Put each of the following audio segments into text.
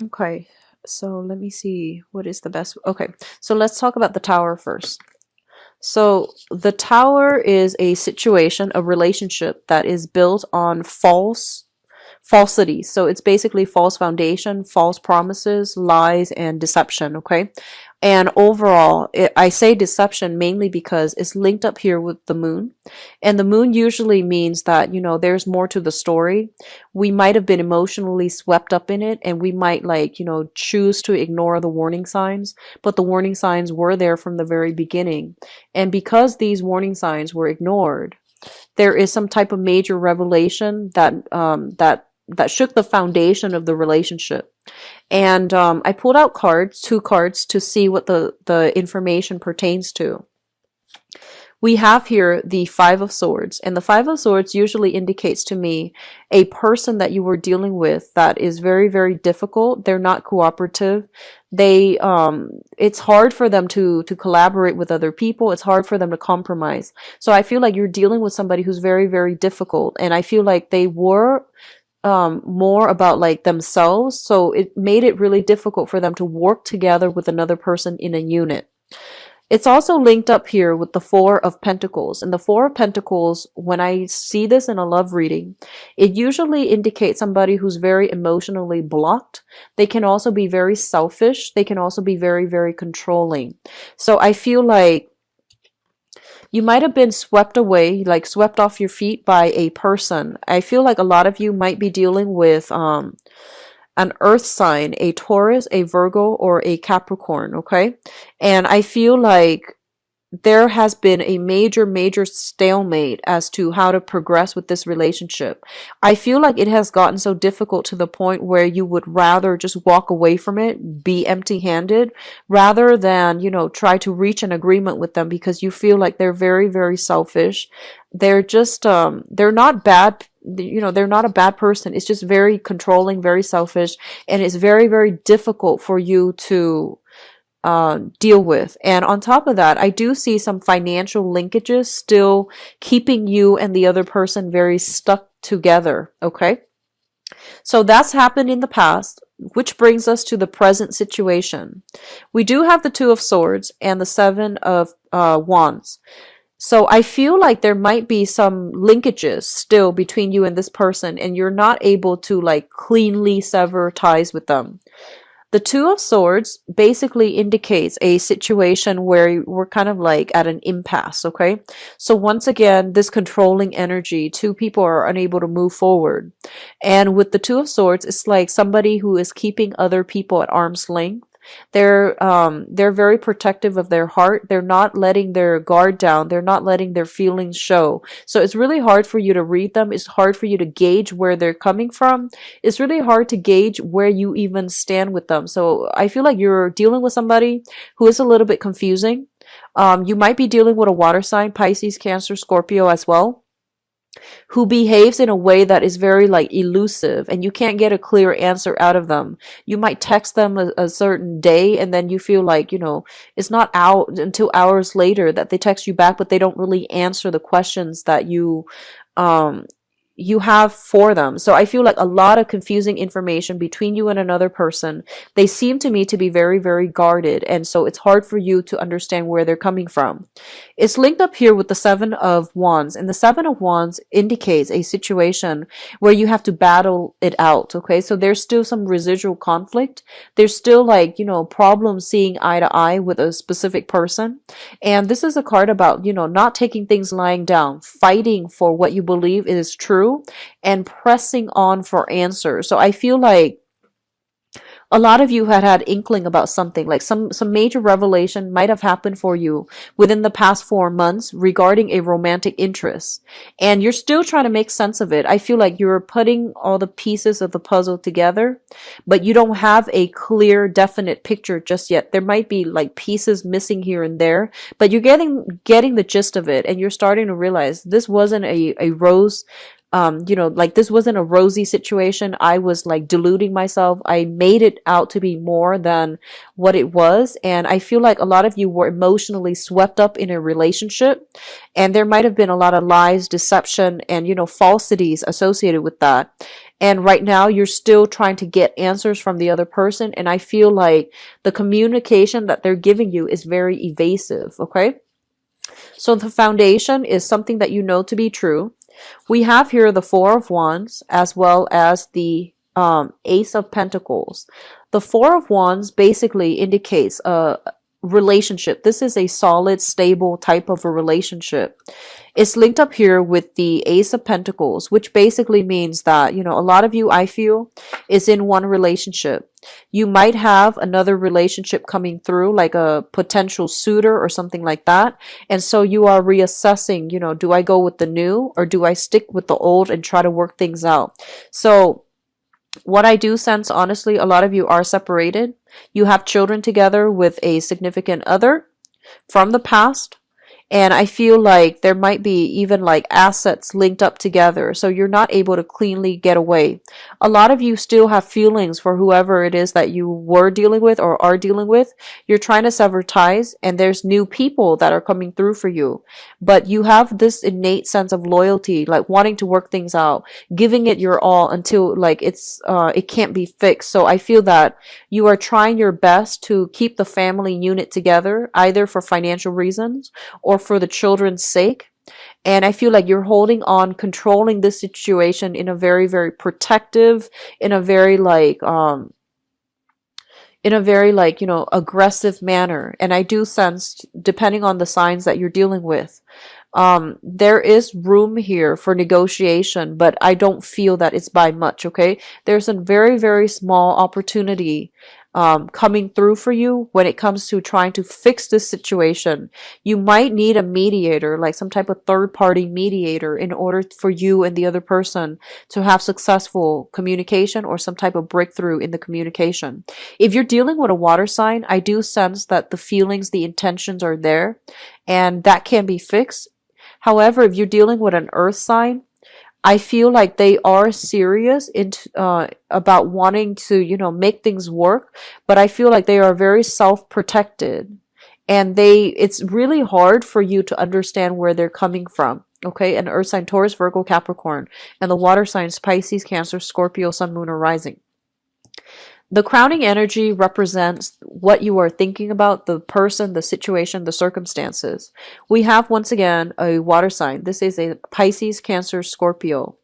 Okay, so let me see what is the best. Okay, so let's talk about the tower first. So the tower is a situation, a relationship that is built on falsity. So it's basically false foundation, false promises, lies, and deception. Okay. And overall, I say deception mainly because it's linked up here with the moon. And the moon usually means that, there's more to the story. We might have been emotionally swept up in it and we might choose to ignore the warning signs, but the warning signs were there from the very beginning. And because these warning signs were ignored, there is some type of major revelation that shook the foundation of the relationship. And I pulled out two cards to see what the information pertains to. We have here the Five of Swords, and the Five of Swords usually indicates to me a person that you were dealing with that is very, very difficult. They're not cooperative. It's hard for them to collaborate with other people. It's hard for them to compromise. So I feel like you're dealing with somebody who's very, very difficult, and I feel like they were more about like themselves. So it made it really difficult for them to work together with another person in a unit. It's also linked up here with the Four of Pentacles. And the Four of Pentacles, when I see this in a love reading, it usually indicates somebody who's very emotionally blocked. They can also be very selfish. They can also be very, very controlling. So I feel like you might have been swept away, like swept off your feet by a person. I feel like a lot of you might be dealing with an earth sign, a Taurus, a Virgo, or a Capricorn, okay? And I feel like there has been a major, major stalemate as to how to progress with this relationship. I feel like it has gotten so difficult to the point where you would rather just walk away from it, be empty-handed, rather than, try to reach an agreement with them because you feel like they're very, very selfish. They're just, they're not bad. They're not a bad person. It's just very controlling, very selfish, and it's very, very difficult for you to deal with. And on top of that, I do see some financial linkages still keeping you and the other person very stuck together. Okay. So that's happened in the past, which brings us to the present situation. We do have the Two of Swords and the Seven of Wands. So I feel like there might be some linkages still between you and this person, and you're not able to like cleanly sever ties with them. The Two of Swords basically indicates a situation where we're kind of like at an impasse, okay? So once again, this controlling energy, two people are unable to move forward. And with the Two of Swords, it's like somebody who is keeping other people at arm's length. They're very protective of their heart. They're not letting their guard down. They're not letting their feelings show. So it's really hard for you to read them. It's hard for you to gauge where they're coming from. It's really hard to gauge where you even stand with them. So I feel like you're dealing with somebody who is a little bit confusing. You might be dealing with a water sign, Pisces, Cancer, Scorpio as well, who behaves in a way that is very like elusive and you can't get a clear answer out of them. You might text them a certain day and then you feel like, it's not out until hours later that they text you back, but they don't really answer the questions that um you have for them. So I feel like a lot of confusing information between you and another person. They seem to me to be very, very guarded. And so it's hard for you to understand where they're coming from. It's linked up here with the Seven of Wands. And the Seven of Wands indicates a situation where you have to battle it out. Okay. So there's still some residual conflict. There's still like, problems seeing eye to eye with a specific person. And this is a card about, not taking things lying down, fighting for what you believe is true and pressing on for answers. So I feel like a lot of you had inkling about something, like some major revelation might have happened for you within the past 4 months regarding a romantic interest, and you're still trying to make sense of it. I feel like you're putting all the pieces of the puzzle together, but you don't have a clear, definite picture just yet. There might be like pieces missing here and there, but you're getting the gist of it, and you're starting to realize this wasn't a rose like this wasn't a rosy situation. I was like deluding myself. I made it out to be more than what it was. And I feel like a lot of you were emotionally swept up in a relationship, and there might have been a lot of lies, deception, and, falsities associated with that. And right now you're still trying to get answers from the other person. And I feel like the communication that they're giving you is very evasive. Okay. So the foundation is something that you know to be true. We have here the Four of Wands as well as the Ace of Pentacles. The Four of Wands basically indicates a relationship. This is a solid, stable type of a relationship. It's linked up here with the Ace of Pentacles, which basically means that, a lot of you, I feel, is in one relationship. You might have another relationship coming through, like a potential suitor or something like that. And so you are reassessing, do I go with the new or do I stick with the old and try to work things out? So what I do sense, honestly, a lot of you are separated. You have children together with a significant other from the past. And I feel like there might be even like assets linked up together. So you're not able to cleanly get away. A lot of you still have feelings for whoever it is that you were dealing with or are dealing with. You're trying to sever ties, and there's new people that are coming through for you. But you have this innate sense of loyalty, like wanting to work things out, giving it your all until like it can't be fixed. So I feel that you are trying your best to keep the family unit together, either for financial reasons or for the children's sake. And I feel like you're holding on, controlling this situation in a very, very protective, in a very aggressive manner. And I do sense, depending on the signs that you're dealing with, there is room here for negotiation, but I don't feel that it's by much. Okay. There's a very, very small opportunity coming through for you when it comes to trying to fix this situation. You might need a mediator, like some type of third party mediator, in order for you and the other person to have successful communication or some type of breakthrough in the communication. If you're dealing with a water sign, I do sense that the feelings, the intentions are there, and that can be fixed. However, if you're dealing with an earth sign, I feel like they are serious about wanting to, make things work, but I feel like they are very self-protected, and it's really hard for you to understand where they're coming from. Okay, an earth sign, Taurus, Virgo, Capricorn, and the water signs, Pisces, Cancer, Scorpio, Sun, Moon, or Rising. The crowning energy represents what you are thinking about, the person, the situation, the circumstances. We have, once again, a water sign. This is a Pisces, Cancer, Scorpio.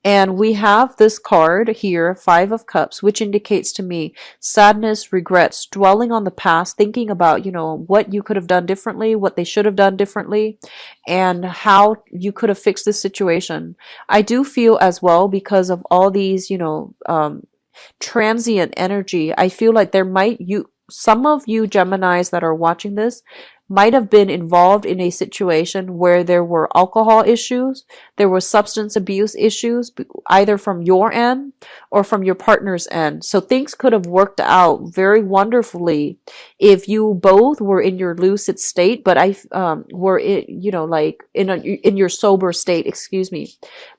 And we have this card here, Five of Cups, which indicates to me sadness, regrets, dwelling on the past, thinking about, what you could have done differently, what they should have done differently, and how you could have fixed this situation. I do feel as well, because of all these, transient energy, I feel like some of you Geminis that are watching this might have been involved in a situation where there were alcohol issues, there were substance abuse issues, either from your end or from your partner's end. So things could have worked out very wonderfully if you both were in your lucid state, but were in your sober state, excuse me.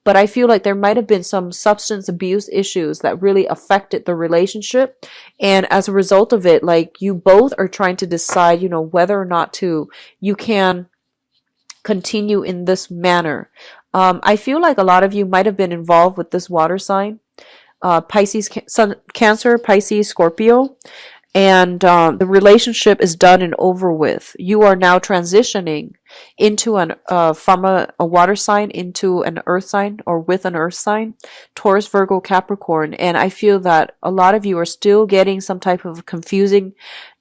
But I feel like there might have been some substance abuse issues that really affected the relationship. And as a result of it, like you both are trying to decide, whether or not you can continue in this manner. I feel like a lot of you might have been involved with this water sign, Pisces, Cancer, Pisces, Scorpio. And the relationship is done and over with. You are now transitioning into from a water sign into an earth sign, or with an earth sign, Taurus, Virgo, Capricorn. And I feel that a lot of you are still getting some type of confusing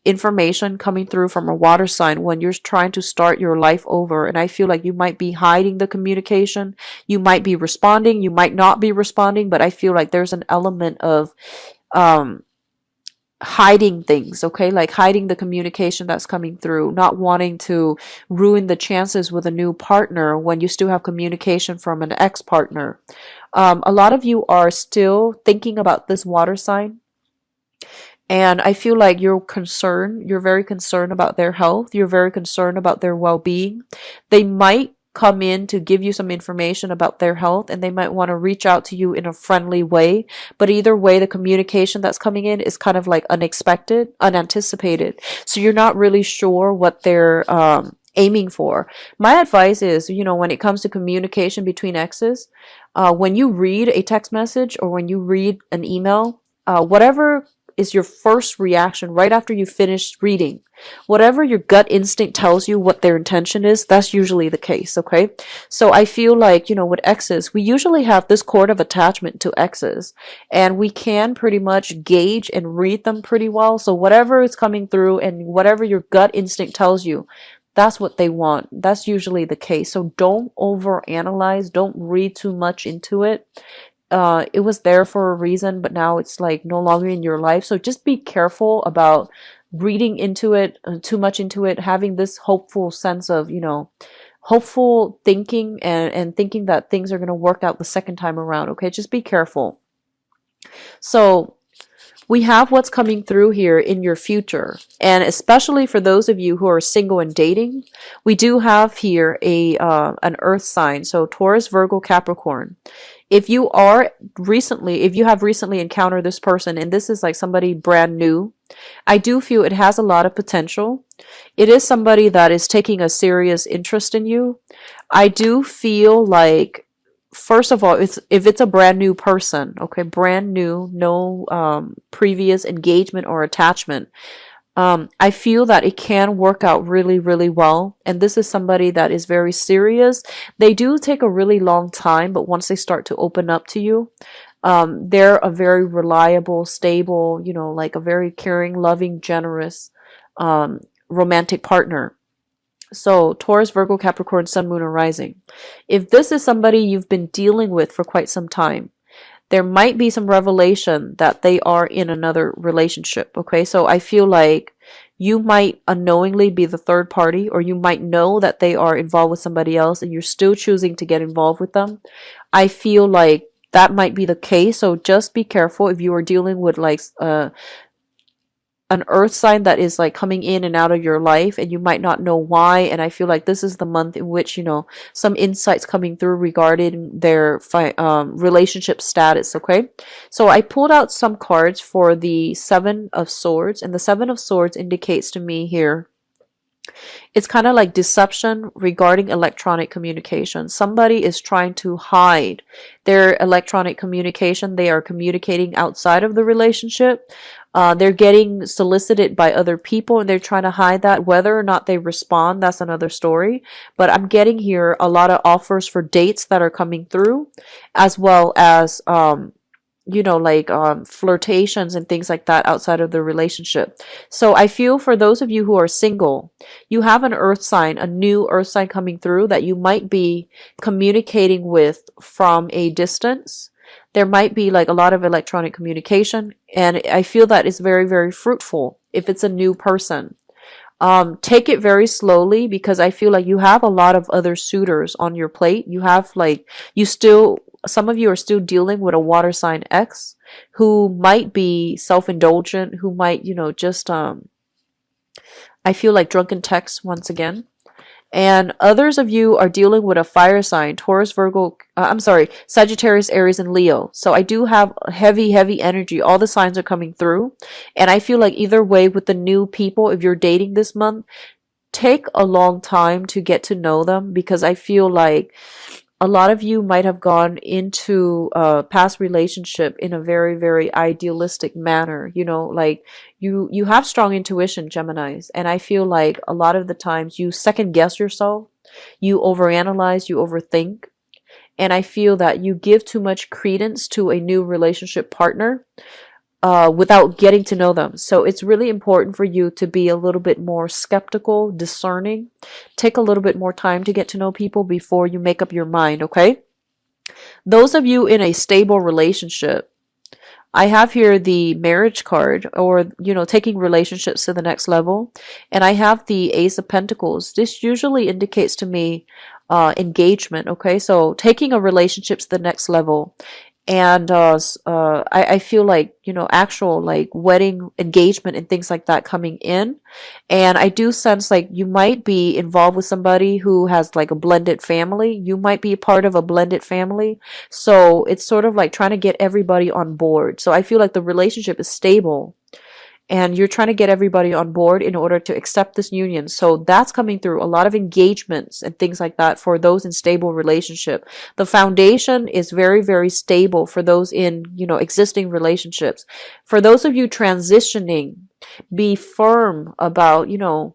information coming through from a water sign when you're trying to start your life over. And I feel like you might be hiding the communication. You might be responding. You might not be responding. But I feel like there's an element of hiding things, okay? Like hiding the communication that's coming through, not wanting to ruin the chances with a new partner when you still have communication from an ex-partner. A lot of you are still thinking about this water sign, and I feel like you're very concerned about their health, you're very concerned about their well-being. They might come in to give you some information about their health, and they might want to reach out to you in a friendly way. But either way, the communication that's coming in is kind of like unexpected, unanticipated. So you're not really sure what they're aiming for. My advice is, when it comes to communication between exes, when you read a text message or when you read an email, whatever is your first reaction right after you finish reading, whatever your gut instinct tells you what their intention is, that's usually the case, okay? So I feel like, with exes, we usually have this cord of attachment to exes, and we can pretty much gauge and read them pretty well. So whatever is coming through and whatever your gut instinct tells you, that's what they want. That's usually the case. So don't overanalyze, don't read too much into it. It was there for a reason, but now it's like no longer in your life. So just be careful about reading into it, too much into it, having this hopeful sense of, hopeful thinking and thinking that things are going to work out the second time around. Okay, just be careful. So we have what's coming through here in your future, and especially for those of you who are single and dating, we do have here an earth sign, so Taurus, Virgo, Capricorn. If you have recently encountered this person and this is like somebody brand new, I do feel it has a lot of potential. It is somebody that is taking a serious interest in you. I do feel like, first of all, if it's a brand new person, okay, brand new, no previous engagement or attachment, I feel that it can work out really, really well. And this is somebody that is very serious. They do take a really long time, but once they start to open up to you, they're a very reliable, stable, like a very caring, loving, generous, romantic partner. So Taurus, Virgo, Capricorn, Sun, Moon, or Rising. If this is somebody you've been dealing with for quite some time, there might be some revelation that they are in another relationship. Okay, so I feel like you might unknowingly be the third party, or you might know that they are involved with somebody else and you're still choosing to get involved with them. I feel like that might be the case. So just be careful if you are dealing with like an earth sign that is like coming in and out of your life and you might not know why. And I feel like this is the month in which, some insights coming through regarding their relationship status. Okay, so I pulled out some cards for the Seven of Swords, and the Seven of Swords indicates to me here, it's kind of like deception regarding electronic communication. Somebody is trying to hide their electronic communication. They are communicating outside of the relationship. They're getting solicited by other people and they're trying to hide that. Whether or not they respond, that's another story. But I'm getting here a lot of offers for dates that are coming through, as well as flirtations and things like that outside of the relationship. So I feel for those of you who are single, you have an earth sign, a new earth sign coming through that you might be communicating with from a distance. There might be like a lot of electronic communication, and I feel that is very, very fruitful if it's a new person. Take it very slowly, because I feel like you have a lot of other suitors on your plate. Some of you are still dealing with a water sign ex who might be self-indulgent, who might, I feel like drunken texts once again. And others of you are dealing with a fire sign, Taurus, Virgo, Sagittarius, Aries, and Leo. So I do have heavy, heavy energy. All the signs are coming through. And I feel like either way with the new people, if you're dating this month, take a long time to get to know them, because I feel like a lot of you might have gone into a past relationship in a very, very idealistic manner. Like you have strong intuition, Geminis. And I feel like a lot of the times you second guess yourself, you overanalyze, you overthink. And I feel that you give too much credence to a new relationship partner without getting to know them. So it's really important for you to be a little bit more skeptical, discerning. Take a little bit more time to get to know people before you make up your mind, okay? Those of you in a stable relationship, I have here the marriage card, or, taking relationships to the next level. And I have the Ace of Pentacles. This usually indicates to me engagement, okay? So taking a relationship to the next level. and I feel like, you know, actual like wedding engagement and things like that coming in. And I do sense like you might be involved with somebody who has like a blended family. You might be a part of a blended family. So it's sort of like trying to get everybody on board. So I feel like the relationship is stable and you're trying to get everybody on board in order to accept this union. So that's coming through a lot of engagements and things like that for those in stable relationship. The foundation is very, very stable for those in, you know, existing relationships. For those of you transitioning, be firm about, you know,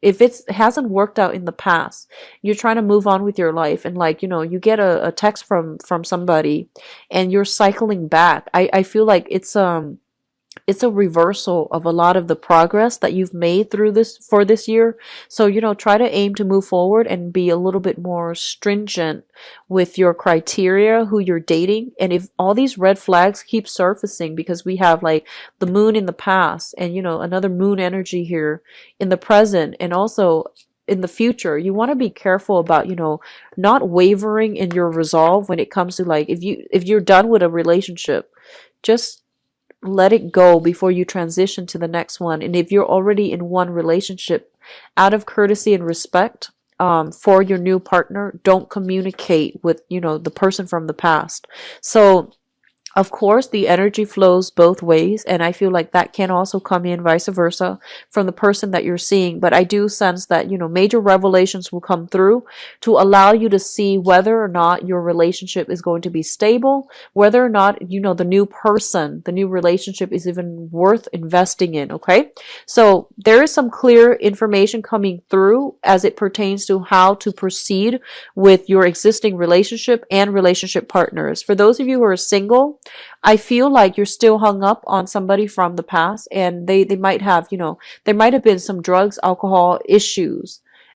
if it hasn't worked out in the past, you're trying to move on with your life, and like, you know, you get a text from somebody and you're cycling back. I feel like it's a reversal of a lot of the progress that you've made through this for this year. So, you know, try to aim to move forward and be a little bit more stringent with your criteria, who you're dating. And if all these red flags keep surfacing because we have like the moon in the past and, you know, another moon energy here in the present and also in the future, you want to be careful about, you know, not wavering in your resolve when it comes to like if you're done with a relationship, just let it go before you transition to the next one. And if you're already in one relationship, out of courtesy and respect for your new partner, don't communicate with, you know, the person from the past. So of course, the energy flows both ways, and I feel like that can also come in vice versa from the person that you're seeing. But I do sense that, you know, major revelations will come through to allow you to see whether or not your relationship is going to be stable, whether or not, you know, the new person, the new relationship is even worth investing in. Okay. So there is some clear information coming through as it pertains to how to proceed with your existing relationship and relationship partners. For those of you who are single, I feel like you're still hung up on somebody from the past, and they might have, you know, there might have been some drugs, alcohol issues